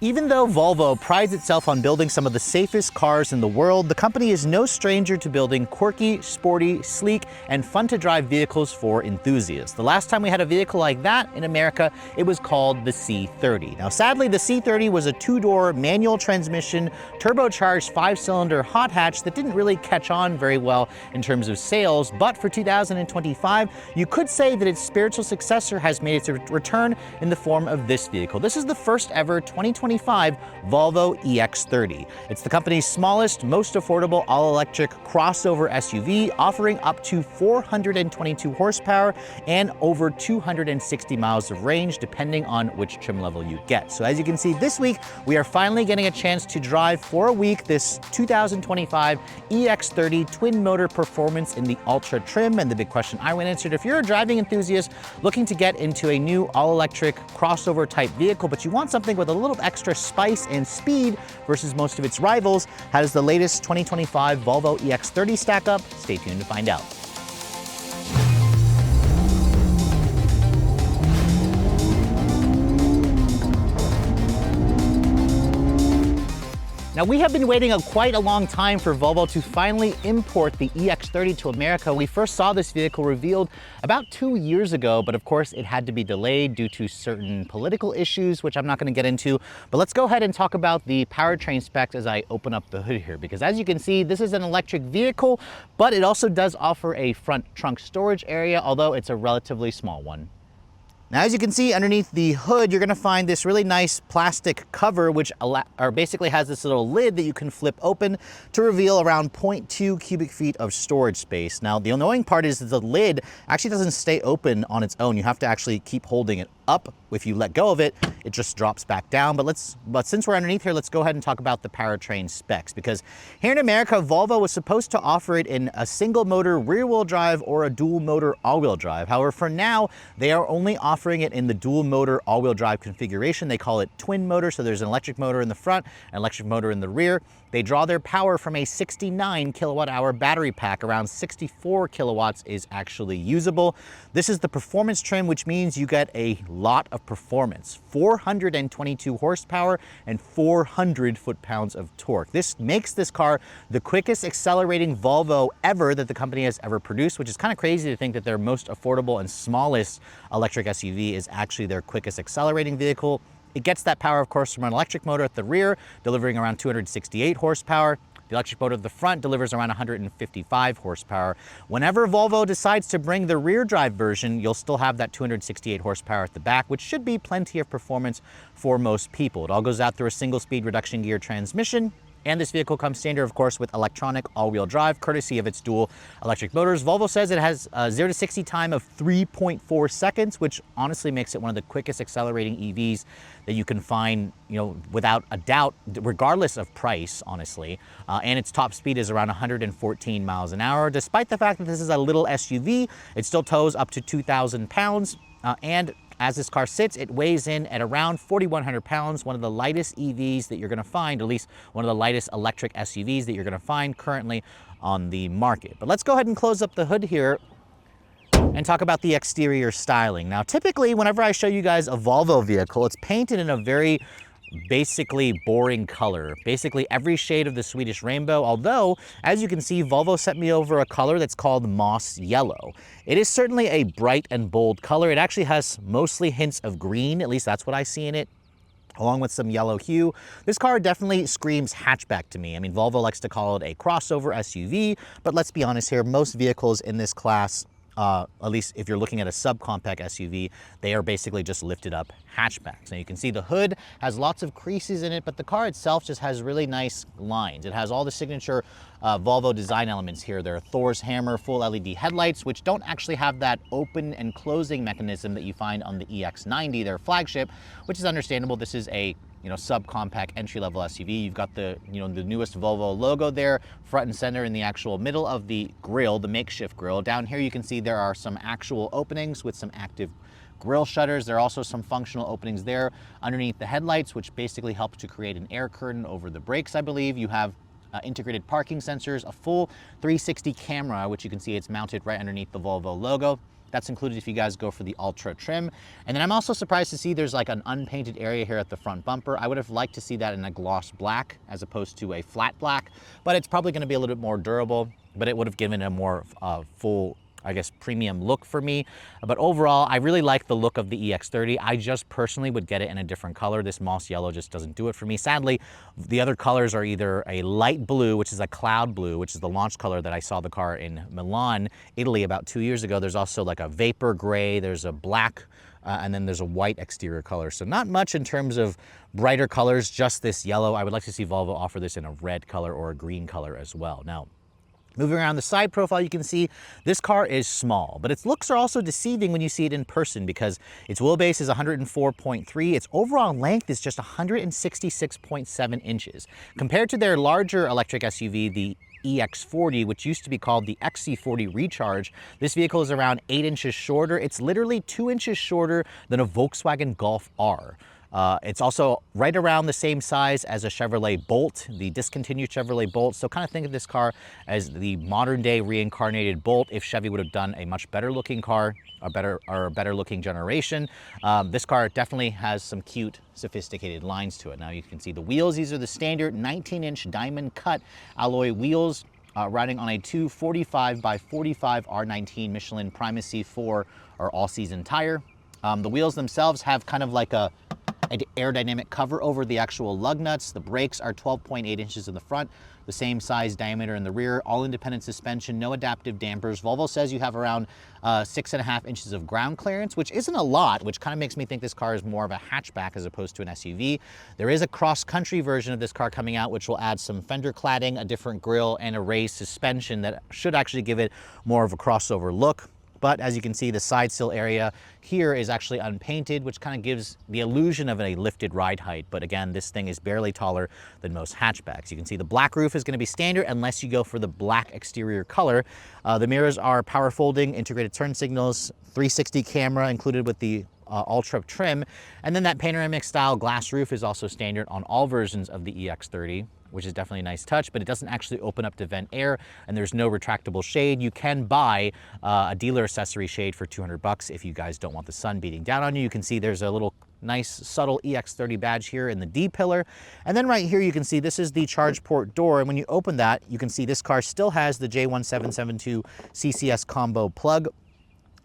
Even though Volvo prides itself on building some of the safest cars in the world, the company is no stranger to building quirky, sporty, sleek, and fun-to-drive vehicles for enthusiasts. The last time we had a vehicle like that in America, it was called the C30. Now, sadly, the C30 was a two-door manual transmission, turbocharged 5-cylinder hot hatch that didn't really catch on very well in terms of sales, but for 2025, you could say that its spiritual successor has made its return in the form of this vehicle. This is the first ever 2025 Volvo EX30. It's the company's smallest, most affordable all-electric crossover SUV, offering up to 422 horsepower and over 260 miles of range, depending on which trim level you get. So as you can see, this week, we are finally getting a chance to drive for a week this 2025 EX30 twin-motor performance in the Ultra trim. And the big question I answered, if you're a driving enthusiast looking to get into a new all-electric crossover-type vehicle, but you want something with a little extra spice and speed versus most of its rivals, how does the latest 2025 Volvo EX30 stack up? Stay tuned to find out. Now, we have been waiting quite a long time for Volvo to finally import the EX30 to America. We first saw this vehicle revealed about 2 years ago, but of course it had to be delayed due to certain political issues, which I'm not going to get into. But let's go ahead and talk about the powertrain specs as I open up the hood here, because as you can see, this is an electric vehicle, but it also does offer a front trunk storage area, although it's a relatively small one. Now, as you can see underneath the hood, you're going to find this really nice plastic cover, which basically has this little lid that you can flip open to reveal around 0.2 cubic feet of storage space. Now, the annoying part is that the lid actually doesn't stay open on its own. You have to actually keep holding it up. If you let go of it, it just drops back down. But since we're underneath here, let's go ahead and talk about the powertrain specs, because here in America, Volvo was supposed to offer it in a single motor rear-wheel drive or a dual motor all-wheel drive. However, for now, they are only offering it in the dual motor all-wheel drive configuration. They call it twin motor, so there's an electric motor in the front, an electric motor in the rear. They draw their power from a 69 kilowatt hour battery pack. Around 64 kilowatts is actually usable. This is the performance trim, which means you get a lot of performance. 422 horsepower and 400 foot-pounds of torque. This makes this car the quickest accelerating Volvo ever that the company has ever produced, which is kind of crazy to think that their most affordable and smallest electric SUV is actually their quickest accelerating vehicle. It gets that power, of course, from an electric motor at the rear, delivering around 268 horsepower. The electric motor at the front delivers around 155 horsepower. Whenever Volvo decides to bring the rear drive version, you'll still have that 268 horsepower at the back, which should be plenty of performance for most people. It all goes out through a single-speed reduction gear transmission. And this vehicle comes standard, of course, with electronic all-wheel drive, courtesy of its dual electric motors. Volvo says it has a 0 to 60 time of 3.4 seconds, which honestly makes it one of the quickest accelerating EVs that you can find, without a doubt, regardless of price, honestly. And its top speed is around 114 miles an hour. Despite the fact that this is a little SUV, it still tows up to 2,000 pounds. And as this car sits, it weighs in at around 4,100 pounds, one of the lightest EVs that you're going to find, at least one of the lightest electric SUVs that you're going to find currently on the market. But let's go ahead and close up the hood here and talk about the exterior styling. Now, typically, whenever I show you guys a Volvo vehicle, it's painted in a very basically boring color, basically every shade of the Swedish rainbow, although, as you can see, Volvo sent me over a color that's called moss yellow. It is certainly a bright and bold color. It actually has mostly hints of green, at least that's what I see in it, along with some yellow hue. This car definitely screams hatchback to me. I mean, Volvo likes to call it a crossover SUV, but let's be honest here, most vehicles in this class, at least if you're looking at a subcompact SUV, they are basically just lifted up hatchbacks. Now you can see the hood has lots of creases in it, but the car itself just has really nice lines. It has all the signature Volvo design elements here. There are Thor's hammer full LED headlights, which don't actually have that open and closing mechanism that you find on the EX90, their flagship, which is understandable. This is a subcompact entry-level SUV. You've got the newest Volvo logo there, front and center in the actual middle of the grille, the makeshift grille. Down here you can see there are some actual openings with some active grille shutters. There are also some functional openings there underneath the headlights, which basically help to create an air curtain over the brakes, I believe. You have integrated parking sensors, a full 360 camera, which you can see it's mounted right underneath the Volvo logo. That's included if you guys go for the Ultra trim. And then I'm also surprised to see there's like an unpainted area here at the front bumper. I would have liked to see that in a gloss black as opposed to a flat black, but it's probably going to be a little bit more durable, but it would have given a more full, I guess, premium look for me. But overall, I really like the look of the EX30. I just personally would get it in a different color. This moss yellow just doesn't do it for me. Sadly, the other colors are either a light blue, which is a cloud blue, which is the launch color that I saw the car in Milan, Italy about 2 years ago. There's also like a vapor gray, there's a black, and then there's a white exterior color. So not much in terms of brighter colors, just this yellow. I would like to see Volvo offer this in a red color or a green color as well. Now, moving around the side profile, you can see this car is small, but its looks are also deceiving when you see it in person because its wheelbase is 104.3. Its overall length is just 166.7 inches. Compared to their larger electric SUV, the EX40, which used to be called the XC40 Recharge, this vehicle is around 8 inches shorter. It's literally 2 inches shorter than a Volkswagen Golf R. It's also right around the same size as a Chevrolet Bolt, the discontinued Chevrolet Bolt. So kind of think of this car as the modern day reincarnated Bolt if Chevy would have done a much better looking car, a better looking generation. This car definitely has some cute, sophisticated lines to it. Now you can see the wheels. These are the standard 19-inch diamond cut alloy wheels. Riding on a 245 by 45 R19 Michelin Primacy 4 or all-season tire. The wheels themselves have kind of like an aerodynamic cover over the actual lug nuts. The brakes are 12.8 inches in the front, the same size diameter in the rear, all independent suspension, no adaptive dampers. Volvo says you have around 6.5 inches of ground clearance, which isn't a lot, which kind of makes me think this car is more of a hatchback as opposed to an SUV. There is a cross-country version of this car coming out, which will add some fender cladding, a different grille, and a raised suspension that should actually give it more of a crossover look. But as you can see, the side sill area here is actually unpainted, which kind of gives the illusion of a lifted ride height. But again, this thing is barely taller than most hatchbacks. You can see the black roof is going to be standard unless you go for the black exterior color. The mirrors are power folding, integrated turn signals, 360 camera included with the Ultra trim. And then that panoramic style glass roof is also standard on all versions of the EX30, which is definitely a nice touch, but it doesn't actually open up to vent air, and there's no retractable shade. You can buy a dealer accessory shade for $200 if you guys don't want the sun beating down on you. You can see there's a little nice subtle EX30 badge here in the D pillar. And then right here you can see this is the charge port door, and when you open that, you can see this car still has the J1772 CCS combo plug.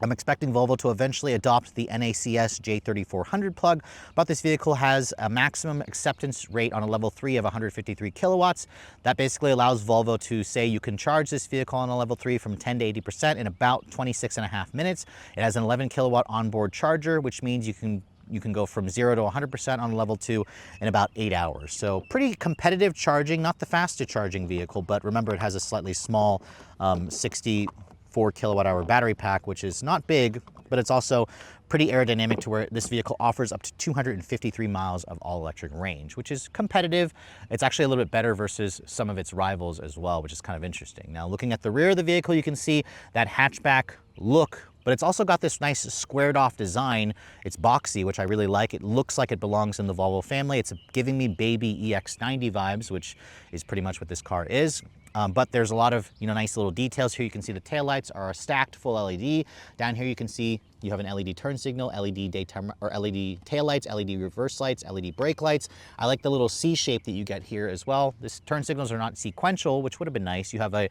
I'm expecting Volvo to eventually adopt the NACS J3400 plug, but this vehicle has a maximum acceptance rate on a level 3 of 153 kilowatts. That basically allows Volvo to say you can charge this vehicle on a level 3 from 10 to 80% in about 26.5 minutes. It has an 11 kilowatt onboard charger, which means you can go from 0 to 100% on level 2 in about 8 hours. So pretty competitive charging, not the fastest charging vehicle, but remember it has a slightly small 64 kilowatt hour battery pack, which is not big, but it's also pretty aerodynamic to where this vehicle offers up to 253 miles of all electric range, which is competitive. It's actually a little bit better versus some of its rivals as well, which is kind of interesting. Now, looking at the rear of the vehicle, you can see that hatchback look, but it's also got this nice squared off design. It's boxy, which I really like. It looks like it belongs in the Volvo family. It's giving me baby EX90 vibes, which is pretty much what this car is. But there's a lot of nice little details here. You can see the taillights are a stacked full LED. Down here you can see you have an LED turn signal, LED daytime or LED taillights, LED reverse lights, LED brake lights. I like the little C shape that you get here as well. This turn signals are not sequential, which would have been nice. You have a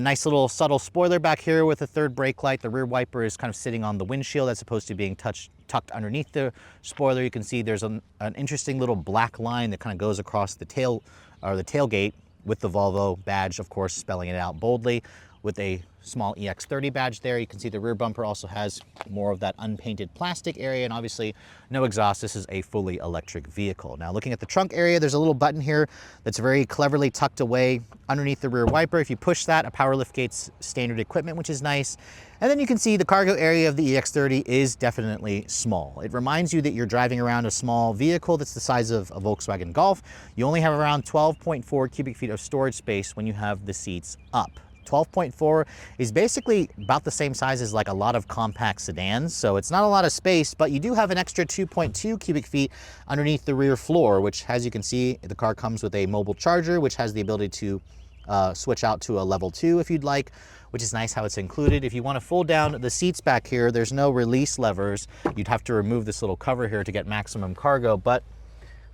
nice little subtle spoiler back here with a third brake light. The rear wiper is kind of sitting on the windshield as opposed to being tucked underneath the spoiler. You can see there's an interesting little black line that kind of goes across the tailgate, with the Volvo badge, of course, spelling it out boldly with a small EX30 badge there. You can see the rear bumper also has more of that unpainted plastic area, and obviously no exhaust. This is a fully electric vehicle. Now, looking at the trunk area, there's a little button here that's very cleverly tucked away underneath the rear wiper. If you push that, a power liftgate's standard equipment, which is nice. And then you can see the cargo area of the EX30 is definitely small. It reminds you that you're driving around a small vehicle that's the size of a Volkswagen Golf. You only have around 12.4 cubic feet of storage space when you have the seats up. 12.4 is basically about the same size as like a lot of compact sedans, so it's not a lot of space, but you do have an extra 2.2 cubic feet underneath the rear floor, which, as you can see, the car comes with a mobile charger, which has the ability to switch out to a level 2 if you'd like, which is nice how it's included. If you want to fold down the seats back here, there's no release levers. You'd have to remove this little cover here to get maximum cargo, but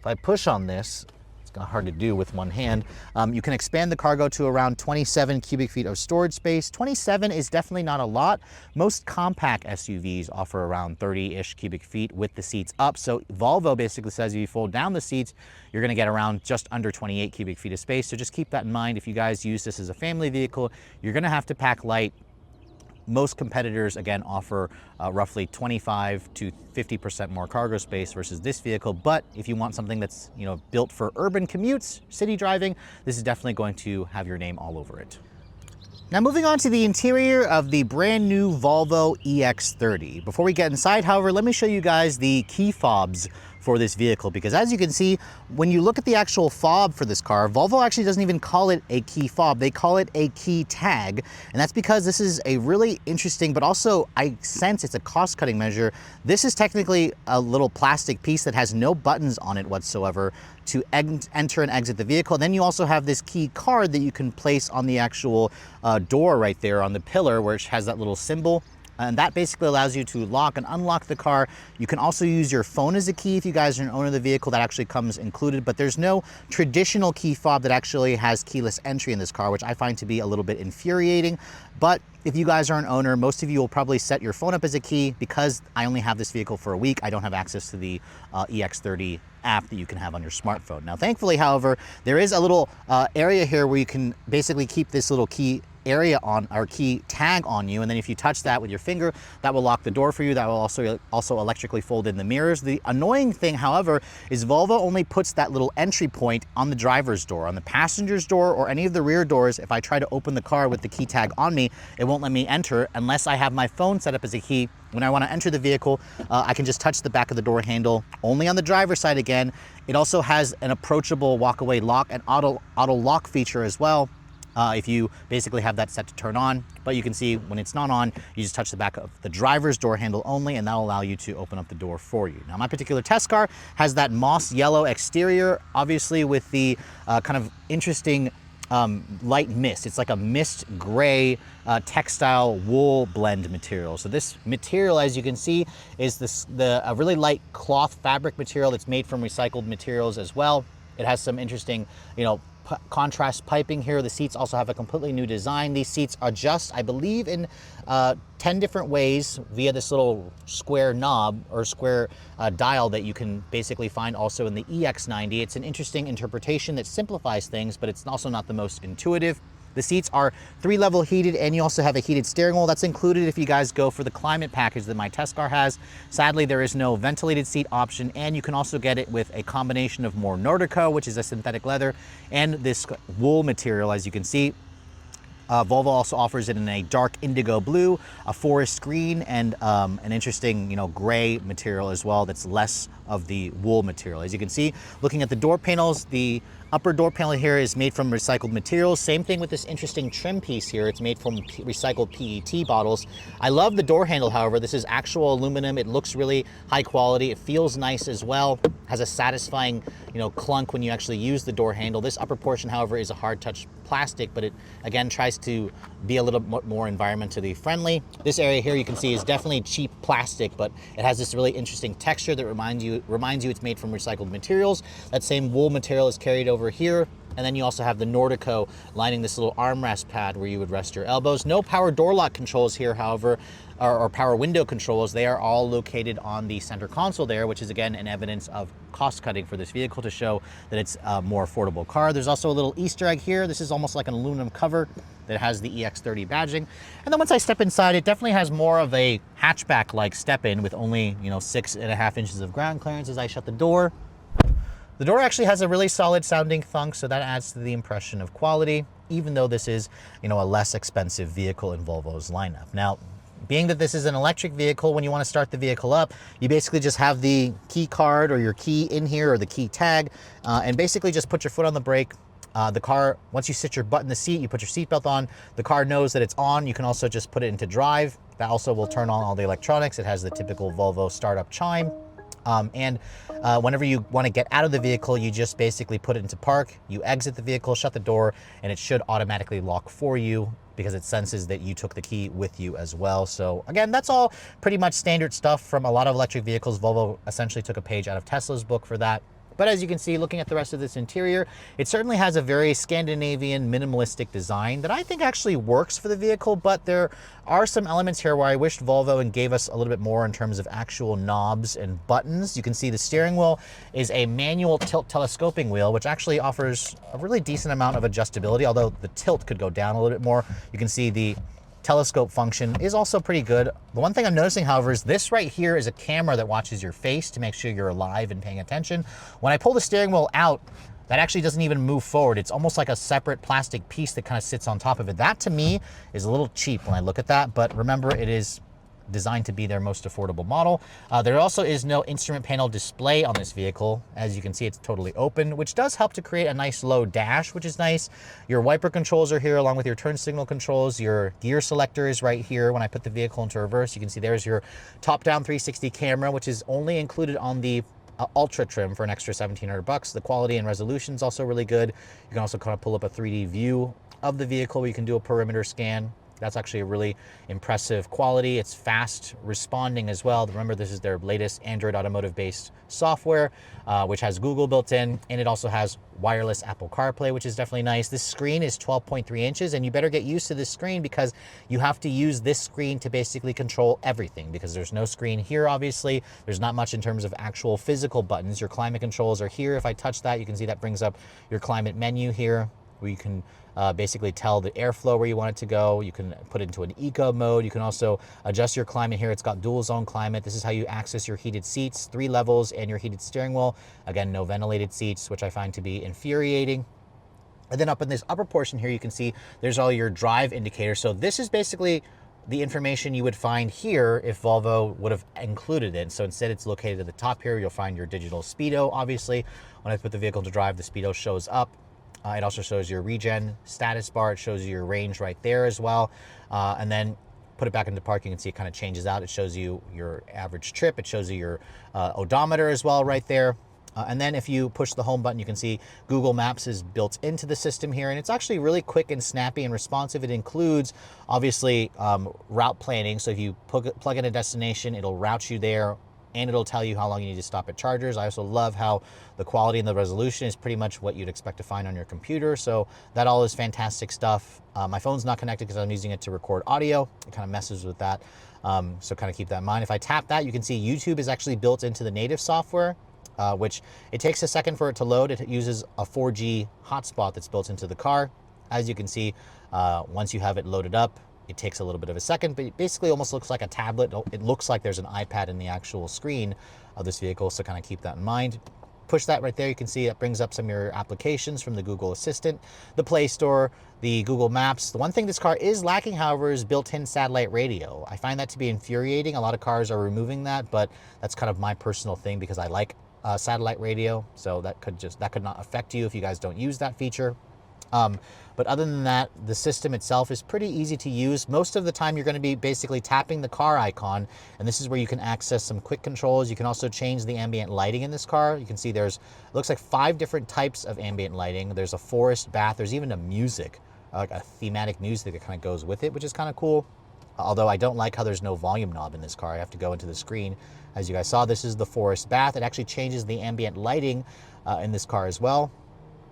if I push on this, it's kind of hard to do with one hand. You can expand the cargo to around 27 cubic feet of storage space. 27 is definitely not a lot. Most compact SUVs offer around 30-ish cubic feet with the seats up. So Volvo basically says if you fold down the seats, you're gonna get around just under 28 cubic feet of space. So just keep that in mind. If you guys use this as a family vehicle, you're gonna have to pack light. Most competitors, again, offer roughly 25 to 50% more cargo space versus this vehicle. But if you want something that's, you know, built for urban commutes, city driving, this is definitely going to have your name all over it. Now moving on to the interior of the brand new Volvo EX30. Before we get inside, however, let me show you guys the key fobs for this vehicle, because as you can see, when you look at the actual fob for this car, Volvo actually doesn't even call it a key fob, they call it a key tag. And that's because this is a really interesting, but also I sense it's a cost-cutting measure. This is technically a little plastic piece that has no buttons on it whatsoever to enter and exit the vehicle. And then you also have this key card that you can place on the actual door right there on the pillar, where it has that little symbol. And that basically allows you to lock and unlock the car. You can also use your phone as a key if you guys are an owner of the vehicle. That actually comes included, but there's no traditional key fob that actually has keyless entry in this car, which I find to be a little bit infuriating. But if you guys are an owner, most of you will probably set your phone up as a key. Because I only have this vehicle for a week, I don't have access to the EX30 app that you can have on your smartphone. Now, thankfully, however, there is a little area here where you can basically keep this little key area on, or key tag on you, and then if you touch that with your finger, that will lock the door for you. That will also electrically fold in the mirrors. The annoying thing, however, is Volvo only puts that little entry point on the driver's door. On the passenger's door or any of the rear doors, if I try to open the car with the key tag on me, it won't let me enter unless I have my phone set up as a key. When I want to enter the vehicle, I can just touch the back of the door handle. Only on the driver's side again. It also has an approachable walk-away lock and auto lock feature as well. If you basically have that set to turn on, but you can see when it's not on, you just touch the back of the driver's door handle only, and that'll allow you to open up the door for you. Now, my particular test car has that moss yellow exterior, obviously with the kind of interesting light mist. It's like a mist gray textile wool blend material. So this material, as you can see, is a really light cloth fabric material that's made from recycled materials as well. It has some interesting, you know, contrast piping here. The seats also have a completely new design. These seats adjust, I believe, in 10 different ways via this little square knob or square dial that you can basically find also in the EX90. It's an interesting interpretation that simplifies things, but it's also not the most intuitive. The seats are 3-level heated, and you also have a heated steering wheel. That's included if you guys go for the climate package that my test car has. Sadly, there is no ventilated seat option, and you can also get it with a combination of more Nordico, which is a synthetic leather, and this wool material, as you can see. Volvo also offers it in a dark indigo blue, a forest green, and an interesting, you know, gray material as well that's less of the wool material. As you can see, looking at the door panels, the upper door panel here is made from recycled materials. Same thing with this interesting trim piece here. It's made from recycled PET bottles. I love the door handle, however. This is actual aluminum. It looks really high quality. It feels nice as well. Has a satisfying, you know, clunk when you actually use the door handle. This upper portion, however, is a hard touch plastic, but it again tries to be a little more environmentally friendly. This area here you can see is definitely cheap plastic, but it has this really interesting texture that reminds you it's made from recycled materials. That same wool material is carried over here. And then you also have the Nordico lining this little armrest pad where you would rest your elbows. No power door lock controls here, however, or power window controls. They are all located on the center console there, which is again an evidence of cost cutting for this vehicle to show that it's a more affordable car. There's also a little Easter egg here. This is almost like an aluminum cover that has the EX30 badging. And then once I step inside, it definitely has more of a hatchback-like step in with only, you know, 6.5 inches of ground clearance. As I shut the door, the door actually has a really solid sounding thunk, so that adds to the impression of quality, even though this is, you know, a less expensive vehicle in Volvo's lineup. Now, being that this is an electric vehicle, when you want to start the vehicle up, you basically just have the key card or your key in here or the key tag, and basically just put your foot on the brake. The car, once you sit your butt in the seat, you put your seatbelt on, the car knows that it's on. You can also just put it into drive. That also will turn on all the electronics. It has the typical Volvo startup chime. Whenever you want to get out of the vehicle, you just basically put it into park, you exit the vehicle, shut the door, and it should automatically lock for you because it senses that you took the key with you as well. So again, that's all pretty much standard stuff from a lot of electric vehicles. Volvo essentially took a page out of Tesla's book for that. But as you can see, looking at the rest of this interior, it certainly has a very Scandinavian minimalistic design that I think actually works for the vehicle, but there are some elements here where I wished Volvo and gave us a little bit more in terms of actual knobs and buttons. You can see the steering wheel is a manual tilt telescoping wheel, which actually offers a really decent amount of adjustability, although the tilt could go down a little bit more. You can see the telescope function is also pretty good. The one thing I'm noticing, however, is this right here is a camera that watches your face to make sure you're alive and paying attention. When I pull the steering wheel out, that actually doesn't even move forward. It's almost like a separate plastic piece that kind of sits on top of it. That to me is a little cheap when I look at that, but remember, it is designed to be their most affordable model. There also is no instrument panel display on this vehicle. As you can see, it's totally open, which does help to create a nice low dash, which is nice. Your wiper controls are here along with your turn signal controls. Your gear selector is right here. When I put the vehicle into reverse, you can see there's your top-down 360 camera, which is only included on the Ultra trim for an extra $1,700. The quality and resolution is also really good. You can also kind of pull up a 3D view of the vehicle where you can do a perimeter scan. That's actually a really impressive quality. It's fast responding as well. Remember, this is their latest Android automotive-based software, which has Google built in, and it also has wireless Apple CarPlay, which is definitely nice. This screen is 12.3 inches, and you better get used to this screen because you have to use this screen to basically control everything because there's no screen here, obviously. There's not much in terms of actual physical buttons. Your climate controls are here. If I touch that, you can see that brings up your climate menu here, where you can basically tell the airflow where you want it to go. You can put it into an eco mode. You can also adjust your climate here. It's got dual zone climate. This is how you access your heated seats, 3 levels, and your heated steering wheel. Again, no ventilated seats, which I find to be infuriating. And then up in this upper portion here, you can see there's all your drive indicators. So this is basically the information you would find here if Volvo would have included it. So instead, it's located at the top here. You'll find your digital speedo. Obviously, when I put the vehicle to drive, the speedo shows up. It also shows your regen status bar. It shows you your range right there as well. And then put it back into park, you can see it kind of changes out. It shows you your average trip. It shows you your odometer as well right there. And then if you push the home button, you can see Google Maps is built into the system here. And it's actually really quick and snappy and responsive. It includes, obviously, route planning. So if you plug in a destination, it'll route you there, and it'll tell you how long you need to stop at chargers. I also love how the quality and the resolution is pretty much what you'd expect to find on your computer. So that all is fantastic stuff. My phone's not connected because I'm using it to record audio. It kind of messes with that. So kind of keep that in mind. If I tap that, you can see YouTube is actually built into the native software, which it takes a second for it to load. It uses a 4G hotspot that's built into the car. As you can see, once you have it loaded up, it takes a little bit of a second, but it basically almost looks like a tablet. It looks like there's an iPad in the actual screen of this vehicle, so kind of keep that in mind. Push that right there. You can see it brings up some of your applications from the Google Assistant, the Play Store, the Google Maps. The one thing this car is lacking, however, is built-in satellite radio. I find that to be infuriating. A lot of cars are removing that, but that's kind of my personal thing because I like satellite radio, so that could not affect you if you guys don't use that feature. But other than that, the system itself is pretty easy to use. Most of the time, you're going to be basically tapping the car icon, and this is where you can access some quick controls. You can also change the ambient lighting in this car. You can see it looks like 5 different types of ambient lighting. There's a forest bath. There's even a music, like a thematic music that kind of goes with it, which is kind of cool. Although I don't like how there's no volume knob in this car. I have to go into the screen. As you guys saw, this is the forest bath. It actually changes the ambient lighting in this car as well.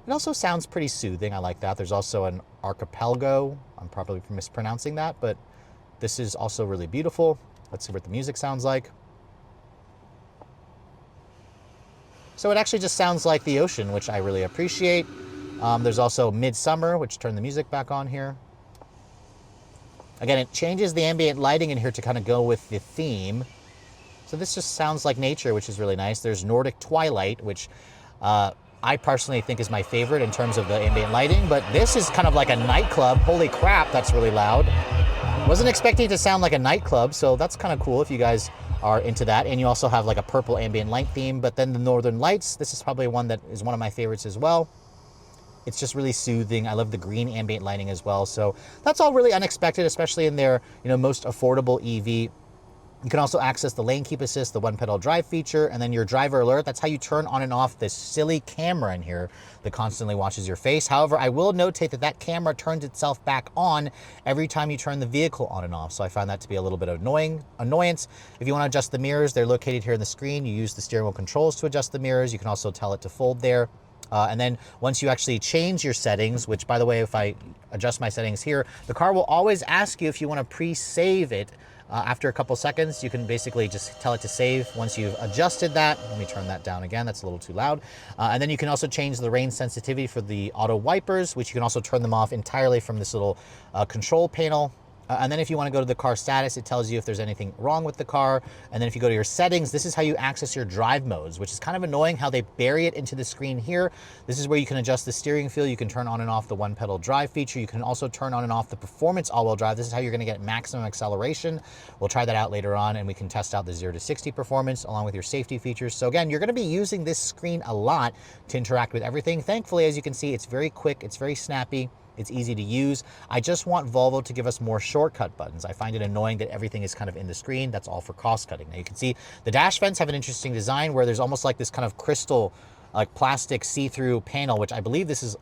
It also sounds pretty soothing. I like that. There's also an archipelago. I'm probably mispronouncing that, but this is also really beautiful. Let's see what the music sounds like. So it actually just sounds like the ocean, which I really appreciate. There's also Midsummer, which turn the music back on here. Again, it changes the ambient lighting in here to kind of go with the theme. So this just sounds like nature, which is really nice. There's Nordic Twilight, which I personally think is my favorite in terms of the ambient lighting, but this is kind of like a nightclub. Holy crap, that's really loud. Wasn't expecting it to sound like a nightclub, so that's kind of cool if you guys are into that. And you also have like a purple ambient light theme, but then the Northern Lights, this is probably one that is one of my favorites as well. It's just really soothing. I love the green ambient lighting as well. So that's all really unexpected, especially in their most affordable EV. You can also access the lane keep assist, the one pedal drive feature, and then your driver alert. That's how you turn on and off this silly camera in here that constantly watches your face. However, I will notate that that camera turns itself back on every time you turn the vehicle on and off. So I find that to be a little bit of annoyance. If you want to adjust the mirrors, they're located here in the screen. You use the steering wheel controls to adjust the mirrors. You can also tell it to fold there. And then once you actually change your settings, which by the way, if I adjust my settings here, the car will always ask you if you want to pre-save it. After a couple seconds, you can basically just tell it to save once you've adjusted that. Let me turn that down again, that's a little too loud. And then you can also change the rain sensitivity for the auto wipers, which you can also turn them off entirely from this little control panel. And then if you want to go to the car status, it tells you if there's anything wrong with the car. And then if you go to your settings, this is how you access your drive modes, which is kind of annoying how they bury it into the screen here. This is where you can adjust the steering feel. You can turn on and off the one pedal drive feature. You can also turn on and off the performance all-wheel drive. This is how you're going to get maximum acceleration. We'll try that out later on, and we can test out the 0 to 60 performance along with your safety features. So again, you're going to be using this screen a lot to interact with everything. Thankfully, as you can see, it's very quick. It's very snappy. It's easy to use. I just want Volvo to give us more shortcut buttons. I find it annoying that everything is kind of in the screen. That's all for cost cutting. Now you can see the dash vents have an interesting design where there's almost like this kind of crystal, like plastic see-through panel, which I believe this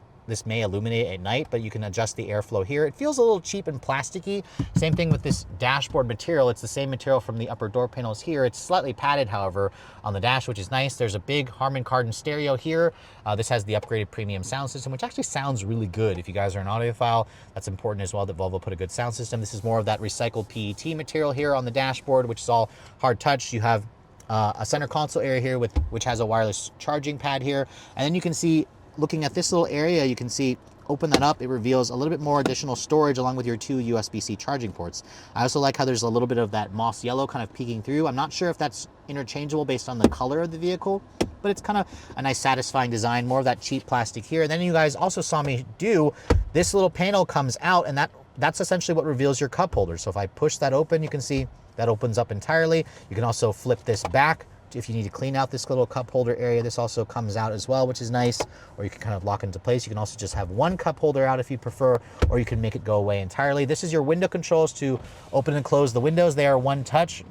may illuminate at night, but you can adjust the airflow here. It feels a little cheap and plasticky. Same thing with this dashboard material. It's the same material from the upper door panels here. It's slightly padded, however, on the dash, which is nice. There's a big Harman Kardon stereo here. This has the upgraded premium sound system, which actually sounds really good. If you guys are an audiophile, that's important as well that Volvo put a good sound system. This is more of that recycled PET material here on the dashboard, which is all hard touch. You have a center console area here which has a wireless charging pad here. And then you can see, looking at this little area, you can see, open that up, it reveals a little bit more additional storage along with your 2 USB-C charging ports. I also like how there's a little bit of that moss yellow kind of peeking through. I'm not sure if that's interchangeable based on the color of the vehicle, but it's kind of a nice satisfying design, more of that cheap plastic here. And then you guys also saw me do, this little panel comes out, and that's essentially what reveals your cup holder. So if I push that open, you can see that opens up entirely. You can also flip this back if you need to clean out this little cup holder area. This also comes out as well, which is nice, or you can kind of lock into place. You can also just have one cup holder out if you prefer, or you can make it go away entirely. This is your window controls to open and close the windows. They are one touch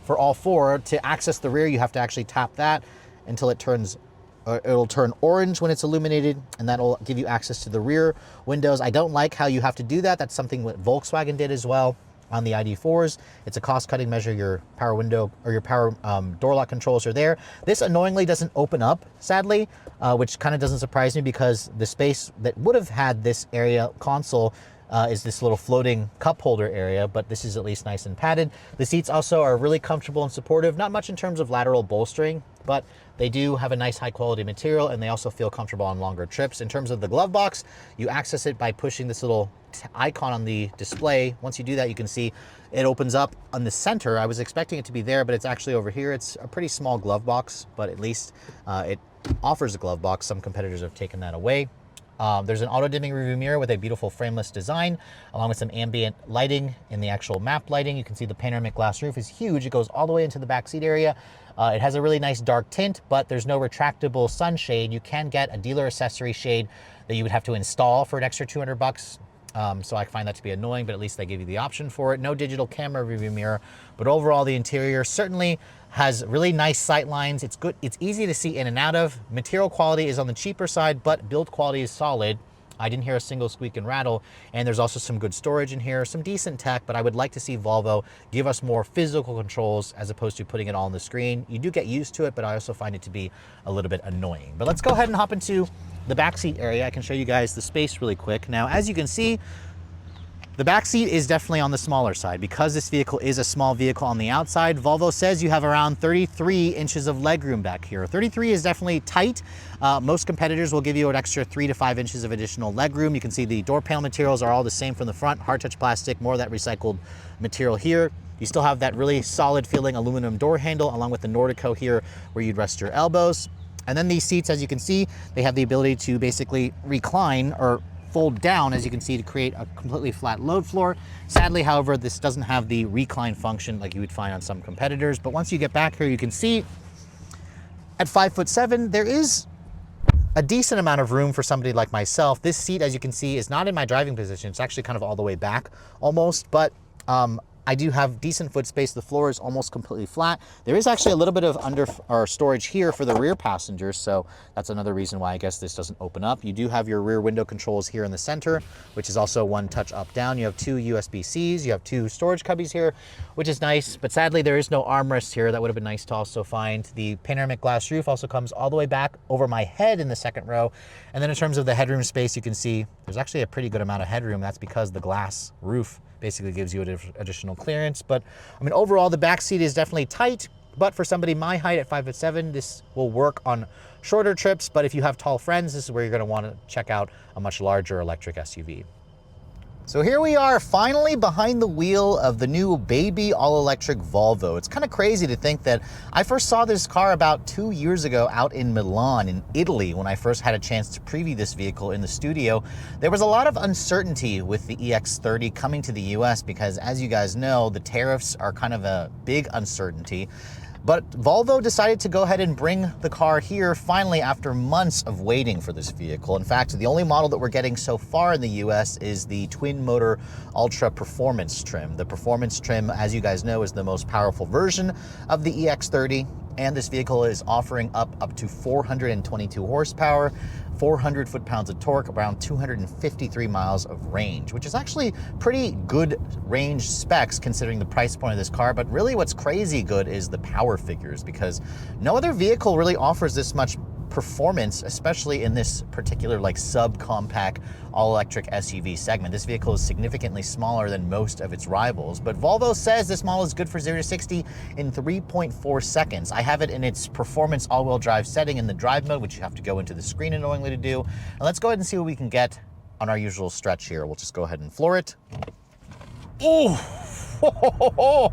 for all 4. To access the rear, you have to actually tap that until it turns, it'll turn orange when it's illuminated, and that'll give you access to the rear windows. I don't like how you have to do that. That's something that Volkswagen did as well on the ID4s. It's a cost-cutting measure. Your power window or your power door lock controls are there. This annoyingly doesn't open up, sadly, which kind of doesn't surprise me because the space that would have had this area console is this little floating cup holder area, but this is at least nice and padded. The seats also are really comfortable and supportive, not much in terms of lateral bolstering, but they do have a nice high quality material, and they also feel comfortable on longer trips. In terms of the glove box, you access it by pushing this little icon on the display. Once you do that, you can see it opens up on the center. I was expecting it to be there, but it's actually over here. It's a pretty small glove box, but at least it offers a glove box. Some competitors have taken that away. There's an auto-dimming rearview mirror with a beautiful frameless design, along with some ambient lighting in the actual map lighting. You can see the panoramic glass roof is huge. It goes all the way into the back seat area. It has a really nice dark tint, but there's no retractable sunshade. You can get a dealer accessory shade that you would have to install for an extra 200 bucks. So I find that to be annoying, but at least they give you the option for it. No digital camera rearview mirror, but overall the interior certainly has really nice sight lines. It's good. It's easy to see in and out of. Material quality is on the cheaper side, but build quality is solid. I didn't hear a single squeak and rattle, and there's also some good storage in here, some decent tech, but I would like to see Volvo give us more physical controls as opposed to putting it all on the screen. You do get used to it, but I also find it to be a little bit annoying. But let's go ahead and hop into the backseat area. I can show you guys the space really quick. Now, as you can see, the back seat is definitely on the smaller side. Because this vehicle is a small vehicle on the outside, Volvo says you have around 33 inches of legroom back here. 33 is definitely tight. Most competitors will give you an extra 3 to 5 inches of additional legroom. You can see the door panel materials are all the same from the front, hard touch plastic, more of that recycled material here. You still have that really solid feeling aluminum door handle along with the Nordico here where you'd rest your elbows. And then these seats, as you can see, they have the ability to basically recline or fold down, as you can see, to create a completely flat load floor. Sadly, however, this doesn't have the recline function like you would find on some competitors. But once you get back here, you can see at 5'7", there is a decent amount of room for somebody like myself. This seat, as you can see, is not in my driving position. It's actually kind of all the way back almost, but I do have decent foot space. The floor is almost completely flat. There is actually a little bit of storage here for the rear passengers, so that's another reason why I guess this doesn't open up. You do have your rear window controls here in the center, which is also one touch up down. You have two USB-Cs, you have two storage cubbies here, which is nice, but sadly there is no armrest here. That would have been nice to also find. The panoramic glass roof also comes all the way back over my head in the second row. And then in terms of the headroom space, you can see there's actually a pretty good amount of headroom. That's because the glass roof basically gives you additional clearance. But I mean, overall, the back seat is definitely tight, but for somebody my height at 5'7", this will work on shorter trips. But if you have tall friends, this is where you're gonna wanna check out a much larger electric SUV. So here we are, finally behind the wheel of the new baby all-electric Volvo. It's kind of crazy to think that I first saw this car about 2 years ago out in Milan in Italy when I first had a chance to preview this vehicle in the studio. There was a lot of uncertainty with the EX30 coming to the US because, as you guys know, the tariffs are kind of a big uncertainty. But Volvo decided to go ahead and bring the car here finally after months of waiting for this vehicle. In fact, the only model that we're getting so far in the US is the twin motor Ultra Performance trim. The Performance trim, as you guys know, is the most powerful version of the EX30. And this vehicle is offering up to 422 horsepower, 400 foot-pounds of torque, around 253 miles of range, which is actually pretty good range specs considering the price point of this car. But really what's crazy good is the power figures, because no other vehicle really offers this much performance, especially in this particular like subcompact all-electric SUV segment. This vehicle is significantly smaller than most of its rivals, but Volvo says this model is good for 0 to 60 in 3.4 seconds. I have it in its performance all-wheel drive setting in the drive mode, which you have to go into the screen annoyingly to do. And let's go ahead and see what we can get on our usual stretch here. We'll just go ahead and floor it. Oh,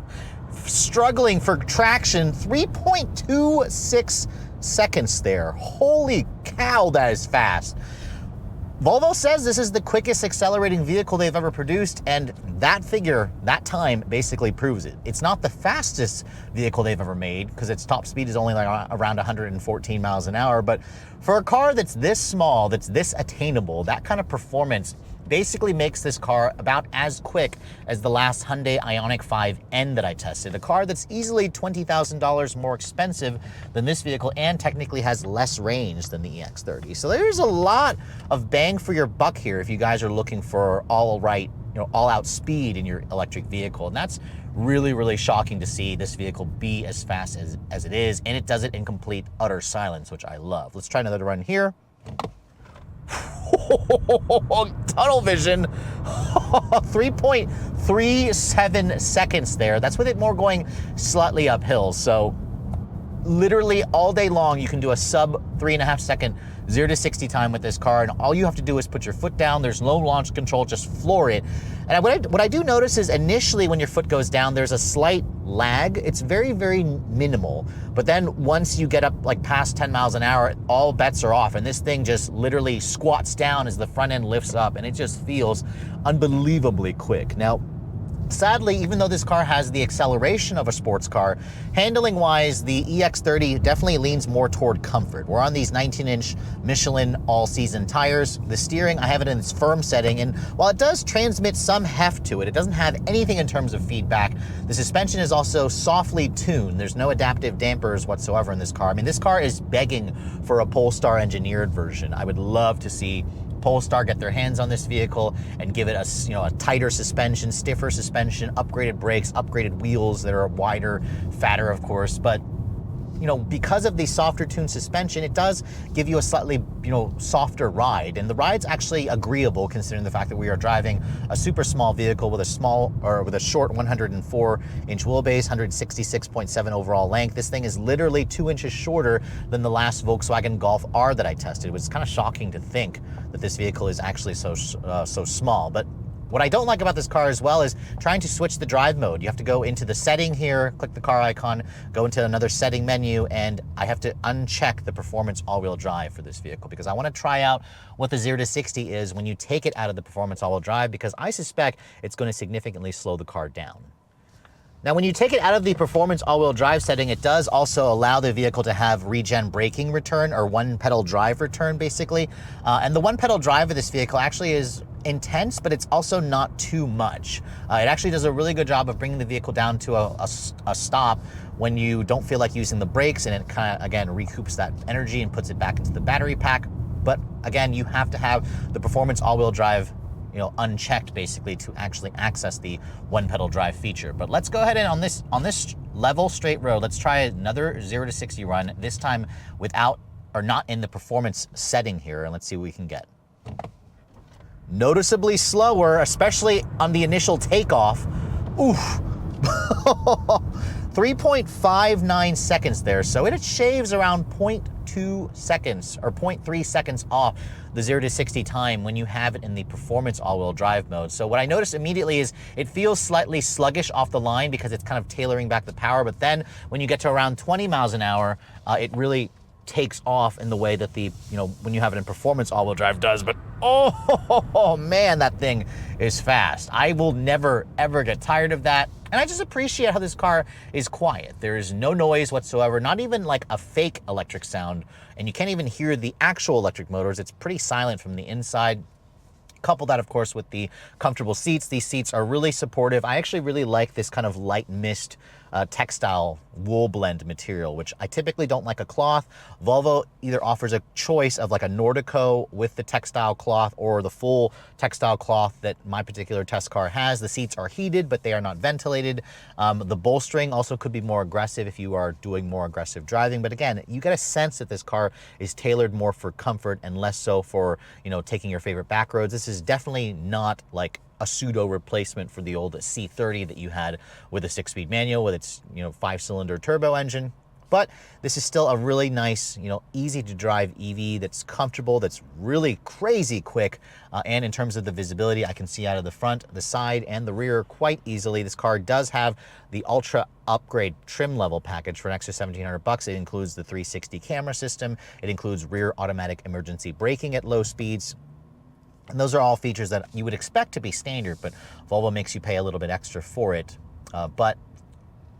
struggling for traction, 3.26 seconds there. Holy cow, that is fast. Volvo says this is the quickest accelerating vehicle they've ever produced, and that figure, that time, basically proves it. It's not the fastest vehicle they've ever made, because its top speed is only like around 114 miles an hour, but for a car that's this small, that's this attainable, that kind of performance basically makes this car about as quick as the last Hyundai Ioniq 5N that I tested, a car that's easily $20,000 more expensive than this vehicle and technically has less range than the EX30. So there's a lot of bang for your buck here if you guys are looking for all-out speed in your electric vehicle. And that's really, really shocking to see this vehicle be as fast as it is, and it does it in complete, utter silence, which I love. Let's try another run here. Tunnel vision. 3.37 seconds there. That's with it more going slightly uphill. So literally all day long, you can do a sub 3.5 second 0 to 60 time with this car, and all you have to do is put your foot down. There's no launch control, just floor it. And what I do notice is initially when your foot goes down, there's a slight lag. It's very, very minimal. But then once you get up like past 10 miles an hour, all bets are off. And this thing just literally squats down as the front end lifts up, and it just feels unbelievably quick. Now, sadly, even though this car has the acceleration of a sports car, handling-wise, the EX30 definitely leans more toward comfort. We're on these 19-inch Michelin all-season tires. The steering, I have it in its firm setting, and while it does transmit some heft to it, it doesn't have anything in terms of feedback. The suspension is also softly tuned. There's no adaptive dampers whatsoever in this car. I mean, this car is begging for a Polestar engineered version. I would love to see Polestar get their hands on this vehicle and give it a tighter suspension, stiffer suspension, upgraded brakes, upgraded wheels that are wider, fatter, of course. But because of the softer tuned suspension, it does give you a slightly, softer ride. And the ride's actually agreeable considering the fact that we are driving a super small vehicle with a short 104-inch wheelbase, 166.7 overall length. This thing is literally 2 inches shorter than the last Volkswagen Golf R that I tested. It was kind of shocking to think that this vehicle is actually so small. But what I don't like about this car as well is trying to switch the drive mode. You have to go into the setting here, click the car icon, go into another setting menu, and I have to uncheck the performance all-wheel drive for this vehicle because I want to try out what the 0 to 60 is when you take it out of the performance all-wheel drive, because I suspect it's going to significantly slow the car down. Now, when you take it out of the performance all-wheel drive setting, it does also allow the vehicle to have regen braking return, or one-pedal drive return, basically. And the one-pedal drive of this vehicle actually is intense, but it's also not too much. It actually does a really good job of bringing the vehicle down to a stop when you don't feel like using the brakes, and it kind of, again, recoups that energy and puts it back into the battery pack. But again, you have to have the performance all-wheel drive, you know, unchecked basically to actually access the one-pedal drive feature. But let's go ahead and on this level straight road, let's try another 0 to 60 run, this time without or not in the performance setting here, and let's see what we can get. Noticeably slower, especially on the initial takeoff. Oof. 3.59 seconds there, so it shaves around 0.2 seconds or 0.3 seconds off the 0 to 60 time when you have it in the performance all-wheel drive mode. So what I noticed immediately is it feels slightly sluggish off the line because it's kind of tailoring back the power, but then when you get to around 20 miles an hour, it really takes off in the way that the, you know, when you have it in performance all-wheel drive does. But oh man, that thing is fast. I will never ever get tired of that. And I just appreciate how this car is quiet. There is no noise whatsoever, not even like a fake electric sound, and you can't even hear the actual electric motors. It's pretty silent from the inside. Couple that, of course, with the comfortable seats. These seats are really supportive. I actually really like this kind of light mist textile wool blend material, which I typically don't like a cloth. Volvo either offers a choice of like a Nordico with the textile cloth or the full textile cloth that my particular test car has. The seats are heated, but they are not ventilated. The bolstering also could be more aggressive if you are doing more aggressive driving. But again, you get a sense that this car is tailored more for comfort and less so for, you know, taking your favorite back roads. This is definitely not like a pseudo replacement for the old C30 that you had with a 6-speed manual with its, you know, 5-cylinder turbo engine. But this is still a really nice, you know, easy to drive EV that's comfortable, that's really crazy quick. And in terms of the visibility, I can see out of the front, the side, and the rear quite easily. This car does have the Ultra Upgrade trim level package for an extra $1,700. It includes the 360 camera system. It includes rear automatic emergency braking at low speeds. And those are all features that you would expect to be standard, but Volvo makes you pay a little bit extra for it. But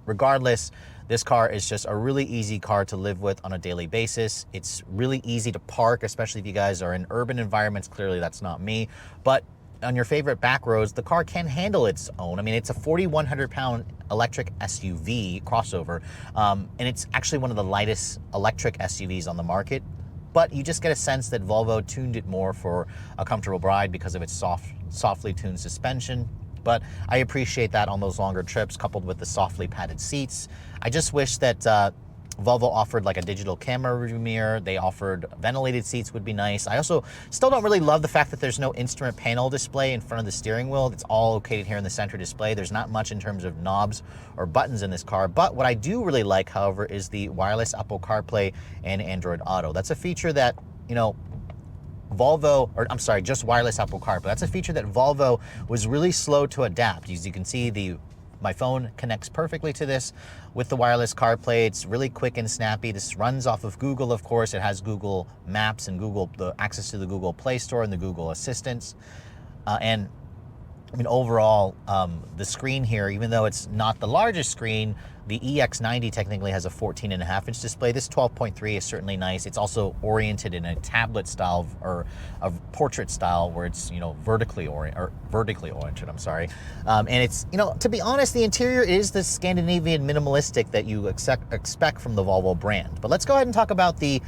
regardless, this car is just a really easy car to live with on a daily basis. It's really easy to park, especially if you guys are in urban environments. Clearly, that's not me. But on your favorite back roads, the car can handle its own. I mean, it's a 4,100-pound electric SUV crossover, and it's actually one of the lightest electric SUVs on the market. But you just get a sense that Volvo tuned it more for a comfortable ride because of its softly tuned suspension. But I appreciate that on those longer trips, coupled with the softly padded seats. I just wish that Volvo offered like a digital camera rearview mirror. They offered ventilated seats would be nice. I also still don't really love the fact that there's no instrument panel display in front of the steering wheel. It's all located here in the center display. There's not much in terms of knobs or buttons in this car. But what I do really like, however, is the wireless Apple CarPlay and Android Auto. That's a feature that, you know, Volvo, or I'm sorry, just wireless Apple CarPlay. That's a feature that Volvo was really slow to adapt. As you can see, my phone connects perfectly to this with the wireless CarPlay. It's really quick and snappy. This runs off of Google, of course. It has Google Maps and the access to the Google Play Store and the Google Assistants. And I mean, overall, the screen here, even though it's not the largest screen, the EX90 technically has a 14.5-inch display. This 12.3 is certainly nice. It's also oriented in a tablet style or a portrait style where it's, you know, vertically oriented, I'm sorry. And it's, you know, to be honest, the interior is the Scandinavian minimalistic that you expect from the Volvo brand. But let's go ahead and talk about the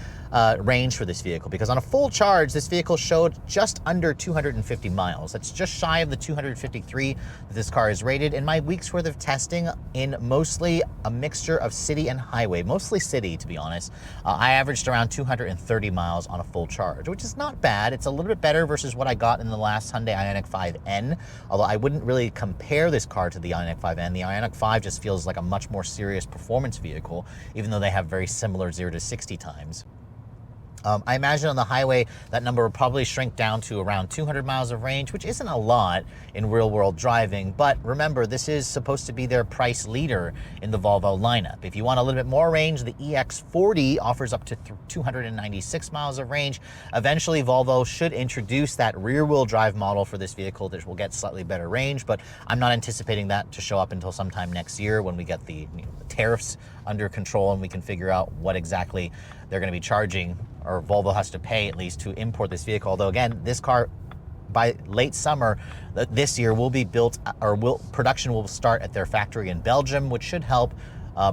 range for this vehicle, because on a full charge, this vehicle showed just under 250 miles. That's just shy of the 253 that this car is rated. In my week's worth of testing in mostly a mixture of city and highway, mostly city, to be honest, I averaged around 230 miles on a full charge, which is not bad. It's a little bit better versus what I got in the last Hyundai Ioniq 5N, although I wouldn't really compare this car to the Ioniq 5N. The Ioniq 5 just feels like a much more serious performance vehicle, even though they have very similar 0 to 60 times. I imagine on the highway, that number will probably shrink down to around 200 miles of range, which isn't a lot in real-world driving. But remember, this is supposed to be their price leader in the Volvo lineup. If you want a little bit more range, the EX40 offers up to 296 miles of range. Eventually, Volvo should introduce that rear-wheel drive model for this vehicle that will get slightly better range, but I'm not anticipating that to show up until sometime next year when we get the tariffs under control and we can figure out what exactly they're going to be charging, or Volvo has to pay at least, to import this vehicle. Although again, this car by late summer this year will be built, or production will start at their factory in Belgium, which should help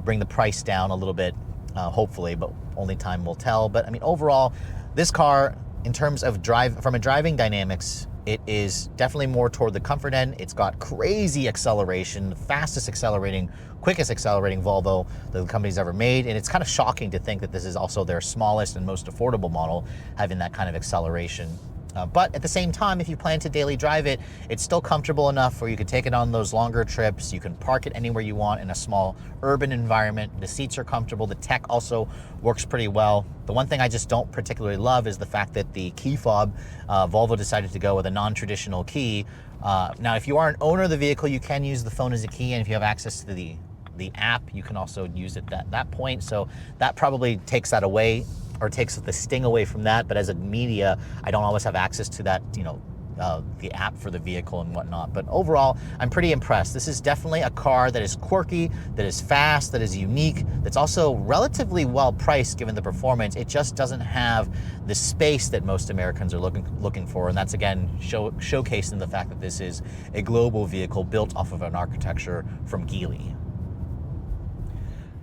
bring the price down a little bit, hopefully, but only time will tell. But I mean, overall, this car, in terms of from a driving dynamics, it is definitely more toward the comfort end. It's got crazy acceleration, the fastest accelerating, quickest accelerating Volvo that the company's ever made. And it's kind of shocking to think that this is also their smallest and most affordable model, having that kind of acceleration. But at the same time, if you plan to daily drive it, it's still comfortable enough where you could take it on those longer trips. You can park it anywhere you want in a small urban environment. The seats are comfortable. The tech also works pretty well. The one thing I just don't particularly love is the fact that the key fob, Volvo decided to go with a non-traditional key. Now, if you are an owner of the vehicle, you can use the phone as a key, and if you have access to the app, you can also use it at that point. So that probably takes that away, or takes the sting away from that. But as a media, I don't always have access to that, the app for the vehicle and whatnot. But overall, I'm pretty impressed. This is definitely a car that is quirky, that is fast, that is unique, that's also relatively well priced given the performance. It just doesn't have the space that most Americans are looking for. And that's, again, showcasing the fact that this is a global vehicle built off of an architecture from Geely.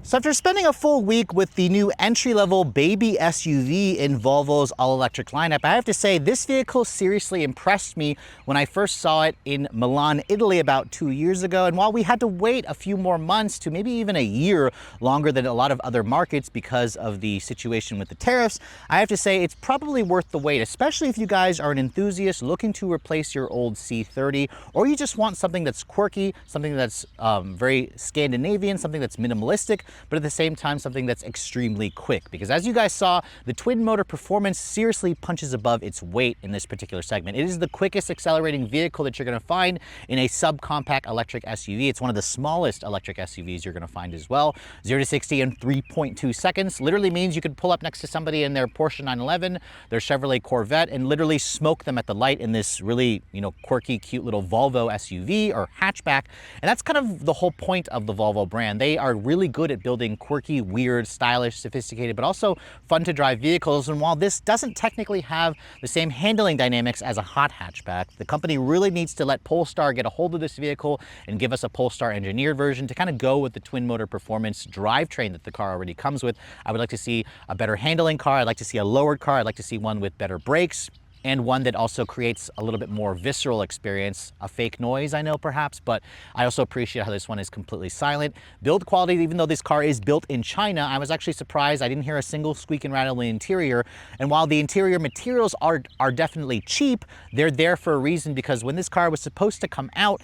So after spending a full week with the new entry-level baby SUV in Volvo's all-electric lineup, I have to say this vehicle seriously impressed me when I first saw it in Milan, Italy about 2 years ago. And while we had to wait a few more months to maybe even a year longer than a lot of other markets because of the situation with the tariffs, I have to say it's probably worth the wait, especially if you guys are an enthusiast looking to replace your old C30, or you just want something that's quirky, something that's very Scandinavian, something that's minimalistic, but at the same time, something that's extremely quick. Because as you guys saw, the twin motor performance seriously punches above its weight in this particular segment. It is the quickest accelerating vehicle that you're gonna find in a subcompact electric SUV. It's one of the smallest electric SUVs you're gonna find as well. 0 to 60 in 3.2 seconds. Literally means you could pull up next to somebody in their Porsche 911, their Chevrolet Corvette, and literally smoke them at the light in this really, quirky, cute little Volvo SUV or hatchback. And that's kind of the whole point of the Volvo brand. They are really good at building quirky, weird, stylish, sophisticated, but also fun to drive vehicles. And while this doesn't technically have the same handling dynamics as a hot hatchback, the company really needs to let Polestar get a hold of this vehicle and give us a Polestar engineered version to kind of go with the twin motor performance drivetrain that the car already comes with. I would like to see a better handling car. I'd like to see a lowered car. I'd like to see one with better brakes, and one that also creates a little bit more visceral experience. A fake noise, I know, perhaps, but I also appreciate how this one is completely silent. Build quality, even though this car is built in China, I was actually surprised. I didn't hear a single squeak and rattle in the interior. And while the interior materials are definitely cheap, they're there for a reason, because when this car was supposed to come out,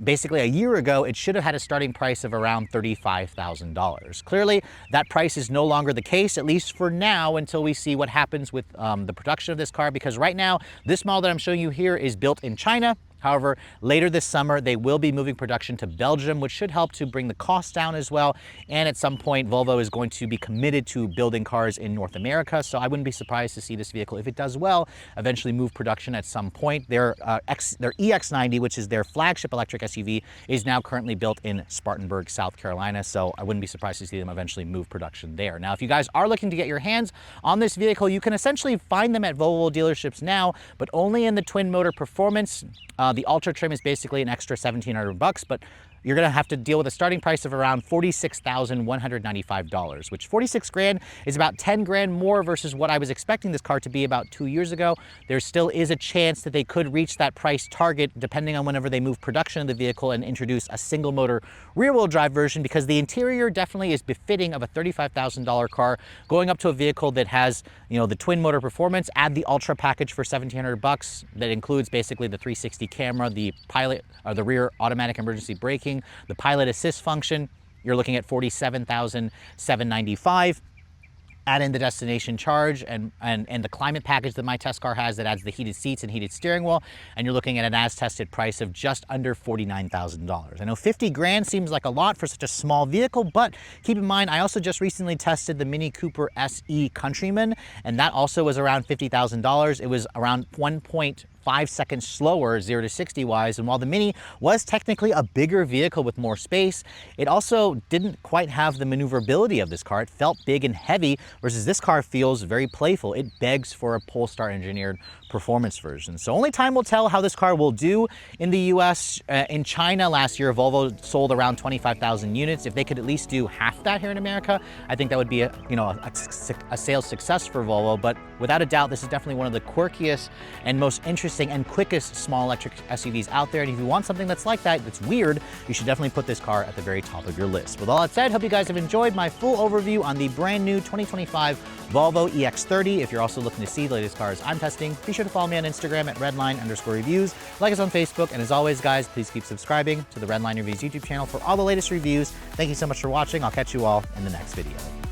basically a year ago, it should have had a starting price of around $35,000. Clearly, that price is no longer the case, at least for now, until we see what happens with the production of this car, because right now, this model that I'm showing you here is built in China. However, later this summer, they will be moving production to Belgium, which should help to bring the cost down as well. And at some point, Volvo is going to be committed to building cars in North America. So I wouldn't be surprised to see this vehicle, if it does well, eventually move production at some point. Their EX90, which is their flagship electric SUV, is now currently built in Spartanburg, South Carolina. So I wouldn't be surprised to see them eventually move production there. Now, if you guys are looking to get your hands on this vehicle, you can essentially find them at Volvo dealerships now, but only in the twin motor performance. The Ultra trim is basically an extra $1,700, but you're gonna have to deal with a starting price of around $46,195, which 46 grand is about 10 grand more versus what I was expecting this car to be about 2 years ago. There still is a chance that they could reach that price target depending on whenever they move production of the vehicle and introduce a single motor rear wheel drive version, because the interior definitely is befitting of a $35,000 car, going up to a vehicle that has, the twin motor performance. Add the Ultra package for $1,700 that includes basically the 360 camera, the pilot or the rear automatic emergency braking, the pilot assist function. You're looking at $47,795. Add in the destination charge and the climate package that my test car has that adds the heated seats and heated steering wheel, and you're looking at an as-tested price of just under $49,000. I know 50 grand seems like a lot for such a small vehicle, but keep in mind, I also just recently tested the Mini Cooper SE Countryman, and that also was around $50,000. It was around 5 seconds slower 0 to 60 wise. And while the Mini was technically a bigger vehicle with more space, it also didn't quite have the maneuverability of this car. It felt big and heavy, versus this car feels very playful. It begs for a Polestar engineered performance version. So only time will tell how this car will do in the US. In China last year, Volvo sold around 25,000 units. If they could at least do half that here in America, I think that would be a sales success for Volvo. But without a doubt, this is definitely one of the quirkiest and most interesting and quickest small electric SUVs out there. And if you want something that's like that, that's weird, you should definitely put this car at the very top of your list. With all that said, hope you guys have enjoyed my full overview on the brand new 2025 Volvo EX30. If you're also looking to see the latest cars I'm testing, be sure to follow me on Instagram at redline_reviews, like us on Facebook, and as always, guys, please keep subscribing to the Redline Reviews YouTube channel for all the latest reviews. Thank you so much for watching. I'll catch you all in the next video.